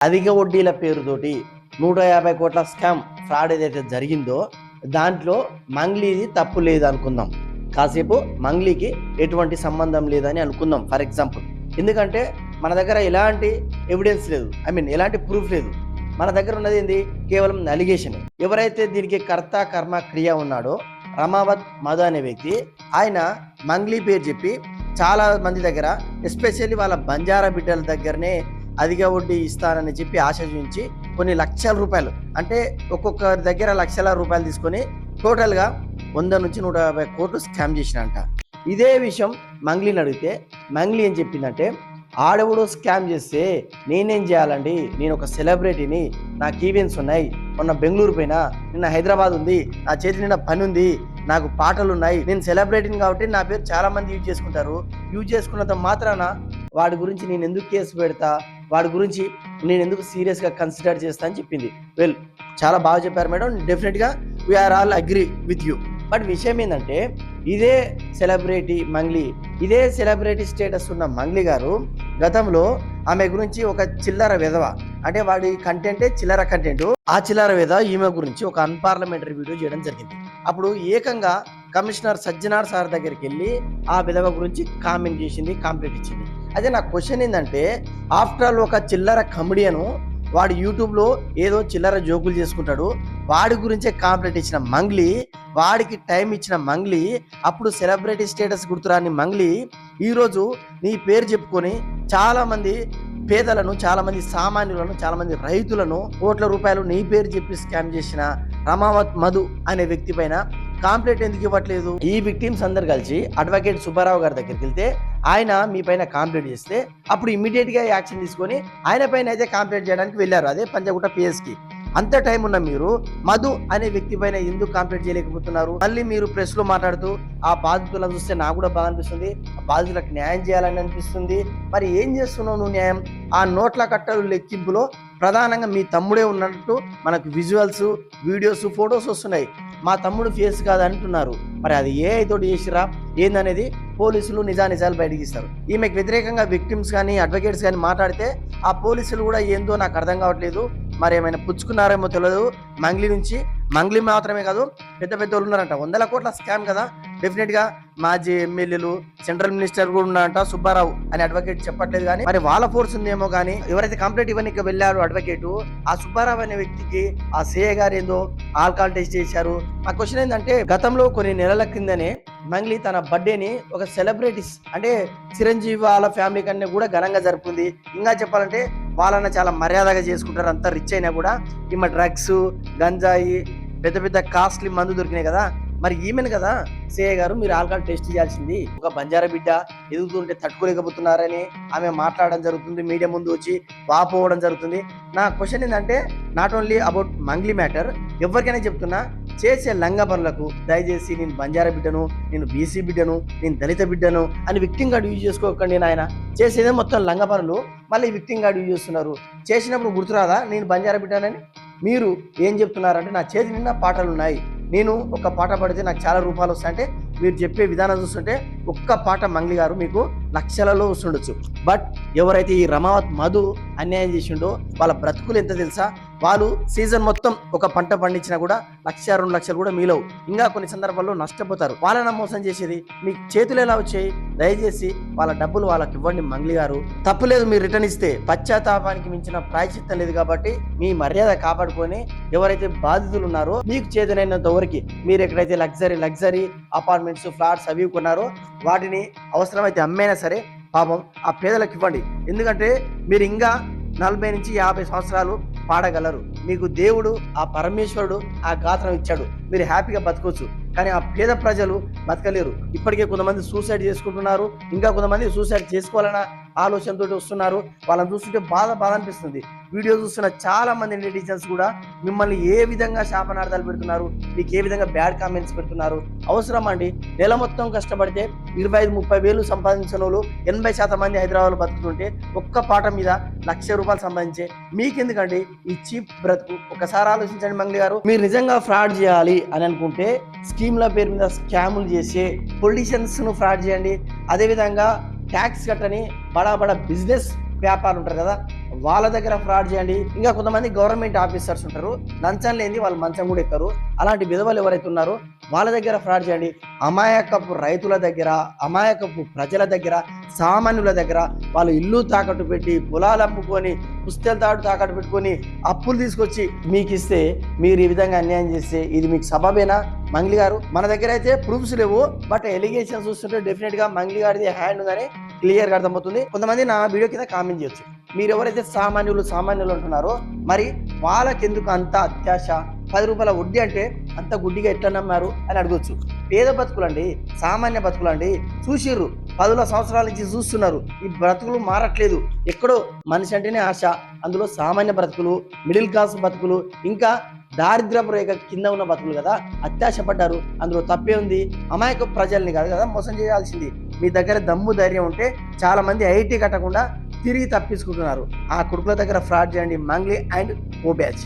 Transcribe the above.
అధిక వడ్డీల పేరుతోటి 150 కోట్ల స్కామ్ ఫ్రాడ్ ఏదైతే జరిగిందో దాంట్లో మంగ్లీది తప్పు లేదు అనుకుందాం. కాసేపు మంగ్లీకి ఎటువంటి సంబంధం లేదని అనుకుందాం ఫర్ ఎగ్జాంపుల్. ఎందుకంటే మన దగ్గర ఎలాంటి ఎవిడెన్స్ లేదు, ఎలాంటి ప్రూఫ్ లేదు. మన దగ్గర ఉన్నది ఏంది? కేవలం అలిగేషన్. ఎవరైతే దీనికి కర్త కర్మ క్రియ ఉన్నాడో రమావత్ మధు అనే వ్యక్తి, ఆయన మంగ్లీ పేరు చెప్పి చాలా మంది దగ్గర, ఎస్పెషల్లీ వాళ్ళ బంజారా బిడ్డల దగ్గరనే అధిక వడ్డీ ఇస్తానని చెప్పి ఆశ చూపించి కొన్ని లక్షల రూపాయలు, అంటే ఒక్కొక్కరి దగ్గర లక్షల రూపాయలు తీసుకొని టోటల్గా 100 నుంచి 150 కోట్లు స్కామ్ చేసినంట. ఇదే విషయం మంగ్లీని అడిగితే మంగ్లీ ఏం చెప్పిందంటే, ఆడెవడో స్కామ్ చేస్తే నేనేం చేయాలండి, నేను ఒక సెలబ్రిటీని, నాకు ఈవెంట్స్ ఉన్నాయి, మొన్న బెంగళూరు పోయినా, నిన్న హైదరాబాద్ ఉంది, నా చేతి నిండా పని ఉంది, నాకు పాటలు ఉన్నాయి, నేను సెలబ్రిటీని కాబట్టి నా పేరు చాలా మంది యూజ్ చేసుకుంటారు, యూజ్ చేసుకున్నంత మాత్రాన వాడి గురించి నేను ఎందుకు కేసు పెడతా, వాడి గురించి నేను ఎందుకు సీరియస్గా కన్సిడర్ చేస్తా అని చెప్పింది. వెల్, చాలా బాగా చెప్పారు మేడం, డెఫినెట్గా we are all agree with you. But విషయం ఏంటంటే, ఇదే సెలబ్రిటీ మంగ్లీ, ఇదే సెలబ్రిటీ స్టేటస్ ఉన్న మంగ్లీ గారు గతంలో ఆమె గురించి ఒక చిల్లర విధవ, అంటే వాడి కంటెంటే చిల్లర కంటెంట్, ఆ చిల్లర విధవ ఈమె గురించి ఒక అన్పార్లమెంటరీ వీడియో చేయడం జరిగింది. అప్పుడు ఏకంగా కమిషనర్ సజ్జనార్ సార్ దగ్గరికి వెళ్ళి ఆ విధవ గురించి కామెంట్ చేసింది, కాంప్లైంట్ ఇచ్చింది. అదే నా క్వశ్చన్ ఏంటంటే, ఆఫ్టర్ ఆల్ ఒక చిల్లర కమెడియను, వాడు యూట్యూబ్లో ఏదో చిల్లర జోకులు చేసుకుంటాడు, వాడి గురించే కాంప్లైంట్ ఇచ్చిన మంగ్లీ, వాడికి టైం ఇచ్చిన మంగ్లీ, అప్పుడు సెలబ్రిటీ స్టేటస్ గుర్తురాని మంగ్లీ ఈరోజు నీ పేరు చెప్పుకొని చాలామంది పేదలను, చాలామంది సామాన్యులను, చాలామంది రైతులను కోట్ల రూపాయలు నీ పేరు చెప్పి స్కామ్ చేసిన రమావత్ మధు అనే వ్యక్తి పైన కాంప్లైంట్ ఎందుకు ఇవ్వట్లేదు? ఈ విక్టిమ్స్ అందరు కలిసి అడ్వకేట్ సుబ్బారావు గారి దగ్గరికి వెళ్తే ఆయన మీ పైన కాంప్లైంట్ చేస్తే అప్పుడు ఇమ్మీడియట్ గా యాక్షన్ తీసుకొని ఆయన పైన అయితే కాంప్లైంట్ చేయడానికి వెళ్ళారు, అదే పంజాగుట్ట పిఎస్ కి. అంత టైం ఉన్న మీరు మధు అనే వ్యక్తి పైన ఎందుకు కాంప్లైంట్ చేయలేకపోతున్నారు? మళ్ళీ మీరు ప్రెస్ లో మాట్లాడుతూ ఆ బాధితులను చూస్తే నాకు కూడా బాగా అనిపిస్తుంది, ఆ బాధితులకు న్యాయం చేయాలని అనిపిస్తుంది. మరి ఏం చేస్తున్నావు నువ్వు న్యాయం? ఆ నోట్ల కట్టలు లెక్కింపులో ప్రధానంగా మీ తమ్ముడే ఉన్నట్టు మనకు విజువల్స్, వీడియోస్, ఫొటోస్ వస్తున్నాయి. మా తమ్ముడు ఫేస్ కాదు అంటున్నారు. మరి అది ఏ తోటి చేసిరా ఏందనేది పోలీసులు నిజానిజాలు బయటకి ఇస్తారు. ఈమెకు వ్యతిరేకంగా విక్టిమ్స్ కానీ అడ్వకేట్స్ కానీ మాట్లాడితే ఆ పోలీసులు కూడా ఏందో నాకు అర్థం కావట్లేదు, మరి ఏమైనా పుచ్చుకున్నారేమో తెలియదు మంగ్లీ నుంచి. మంగ్లీ మాత్రమే కాదు, పెద్ద పెద్ద వాళ్ళు ఉన్నారంట, 100 కోట్ల స్కామ్ కదా, డెఫినెట్గా మాజీ ఎమ్మెల్యేలు, సెంట్రల్ మినిస్టర్ కూడా ఉన్నారంట సుబ్బారావు అని అడ్వకేట్ చెప్పట్లేదు. కానీ మరి వాళ్ళ ఫోర్స్ ఉందేమో. కానీ ఎవరైతే కంప్లైంట్ ఇవ్వడానికి వెళ్ళారు అడ్వకేట్, ఆ సుబ్బారావు అనే వ్యక్తికి ఆ సిఏ గారు ఏందో ఆల్కహాల్ టెస్ట్ చేశారు. ఆ క్వశ్చన్ ఏంటంటే, గతంలో కొన్ని నెలల కిందనే మంగ్లీ తన బర్త్డేని ఒక సెలబ్రిటీస్, అంటే చిరంజీవి వాళ్ళ ఫ్యామిలీ కన్నా కూడా ఘనంగా జరుపుకుంది. ఇంకా చెప్పాలంటే వాళ్ళని చాలా మర్యాదగా చేసుకుంటారు, అంతా రిచ్ అయినా కూడా. ఈమె డ్రగ్స్, గంజాయి, పెద్ద పెద్ద కాస్ట్లీ మందు దొరికినాయి కదా, మరి ఈమెను కదా సిఐ గారు మీరు ఆల్కహాల్ టెస్ట్ చేయాల్సింది. ఒక బంజారా బిడ్డ ఎదుగుతుంటే తట్టుకోలేకపోతున్నారని ఆమె మాట్లాడడం జరుగుతుంది, మీడియా ముందు వచ్చి వాపోవడం జరుగుతుంది. నా క్వశ్చన్ ఏంటంటే, not only about Mangli matter, ఎవరికైనా చెప్తున్నా, చేసే లంగ పనులకు దయచేసి నేను బంజారా బిడ్డను, నేను బీసీ బిడ్డను, నేను దళిత బిడ్డను అని విక్టింగ్ కార్డు యూజ్ చేసుకోకండి. నాయన చేసేదే మొత్తం లంగ పనులు, మళ్ళీ విక్టింగ్ కార్డు యూజ్ చేస్తున్నారు. చేసినప్పుడు గుర్తురాదా నేను బంజారా బిడ్డనని? మీరు ఏం చెప్తున్నారంటే, నా చేతి నిండా పాటలు ఉన్నాయి, నేను ఒక పాట పడితే నాకు చాలా రూపాయలు వస్తాయంటే, మీరు చెప్పే విధానం చూస్తుంటే ఒక్క పాట మంగ్లీ గారు మీకు లక్షలలో వస్తుండొచ్చు. బట్ ఎవరైతే ఈ రమావత్ మధు అన్యాయం చేసిండో వాళ్ళ బ్రతుకులు ఎంత తెలుసా? వాళ్ళు సీజన్ మొత్తం ఒక పంట పండించినా కూడా 1-2 లక్షలు కూడా మీలవు, ఇంకా కొన్ని సందర్భాల్లో నష్టపోతారు. వాళ్ళని మోసం చేసేది మీ చేతులు ఎలా వచ్చాయి? దయచేసి వాళ్ళ డబ్బులు వాళ్ళకి ఇవ్వండి మంగ్లీ గారు. తప్పులేదు మీరు రిటర్న్ ఇస్తే, పశ్చాత్తాపానికి మించిన ప్రాయశ్చిత్తం లేదు. కాబట్టి మీ మర్యాద కాపాడుకొని ఎవరైతే బాధితులు ఉన్నారో మీకు చేతనైనంత వరకు మీరు ఎక్కడైతే లగ్జరీ అపార్ట్మెంట్స్, ఫ్లాట్స్ అవి కొన్నారో వాటిని అవసరమైతే అమ్మైనా సరే పాపం ఆ పేదలకు ఇవ్వండి. ఎందుకంటే మీరు ఇంకా 40 నుంచి 50 సంవత్సరాలు పాడగలరు. మీకు దేవుడు, ఆ పరమేశ్వరుడు ఆ గాత్రం ఇచ్చాడు, మీరు హ్యాపీగా బతకొచ్చు. కానీ ఆ పేద ప్రజలు బతకలేరు. ఇప్పటికే కొంతమంది సూసైడ్ చేసుకుంటున్నారు, ఇంకా కొంతమంది సూసైడ్ చేసుకోవాలన్న ఆలోచనతో వస్తున్నారు. వాళ్ళని చూస్తుంటే బాధ అనిపిస్తుంది. వీడియో చూస్తున్న చాలా మంది నెటిజన్స్ కూడా మిమ్మల్ని ఏ విధంగా శాపనార్థాలు పెడుతున్నారు, మీకు ఏ విధంగా బ్యాడ్ కామెంట్స్ పెడుతున్నారు. అవసరం అండి? నెల మొత్తం కష్టపడితే 25-30 వేలు సంపాదించిన వాళ్ళు 80% మంది హైదరాబాద్ బతుకుతుంటే ఒక్క పాట మీద 1,00,000 రూపాయలు సంపాదించే మీకెందుకండి ఈ చీప్ బ్రతుకు? ఒకసారి ఆలోచించండి మంగ్లీ గారు. మీరు నిజంగా ఫ్రాడ్ చేయాలి అని అనుకుంటే స్కీమ్ల పేరు మీద స్కాములు చేసే పొలిటీషియన్స్ ను ఫ్రాడ్ చేయండి. అదేవిధంగా ట్యాక్స్ కట్టని బడా బిజినెస్ వ్యాపారం ఉంటారు కదా, వాళ్ళ దగ్గర ఫ్రాడ్ చేయండి. ఇంకా కొంతమంది గవర్నమెంట్ ఆఫీసర్స్ ఉంటారు, లంచం లేని వాళ్ళు మంచం కూడా ఎక్కరు. అలాంటి విధవలు ఎవరైతే ఉన్నారో వాళ్ళ దగ్గర ఫ్రాడ్ చేయండి. అమాయకపు రైతుల దగ్గర, అమాయకపు ప్రజల దగ్గర, సామాన్యుల దగ్గర వాళ్ళు ఇల్లు తాకట్టు పెట్టి, పొలాలు అమ్ముకొని, పుస్తెలు తాకట్టు పెట్టుకొని అప్పులు తీసుకొచ్చి మీకు ఇస్తే మీరు ఈ విధంగా అన్యాయం చేస్తే ఇది మీకు సబబేనా? మంగ్లీ గారు, మన దగ్గర అయితే ప్రూఫ్స్ లేవు, బట్ ఎలిగేషన్ చూస్తుంటే డెఫినెట్ గా మంగ్లీ గారిది హ్యాండ్ ఉందని క్లియర్ గా అర్థమవుతుంది. కొంతమంది నా వీడియో కింద కామెంట్ చేయొచ్చు, మీరు ఎవరైతే సామాన్యులు అంటున్నారో మరి వాళ్ళకెందుకు అంత అత్యాశ? 10 రూపాయల వడ్డీ అంటే అంత గుడ్డిగా ఎట్లా నమ్మారు అని అడగొచ్చు. పేద బతుకులండి, సామాన్య బతుకులండి, చూసిర్రు 10 సంవత్సరాల నుంచి చూస్తున్నారు, ఈ బ్రతుకులు మారట్లేదు. ఎక్కడో మనిషి అంటేనే ఆశ, అందులో సామాన్య బ్రతుకులు, మిడిల్ క్లాస్ బతుకులు, ఇంకా దారిద్ర్యపు రేఖ కింద ఉన్న బతుకులు కదా అత్యాశ పడ్డారు. అందులో తప్పే ఉంది? అమాయక ప్రజల్ని కాదు కదా మోసం చేయాల్సింది. మీ దగ్గర దమ్ము ధైర్యం ఉంటే చాలా మంది ఐటీ కట్టకుండా తిరిగి తప్పించుకుంటున్నారు. ఆ కొడుకుల దగ్గర ఫ్రాడ్ చేయండి. Mangli and co batch.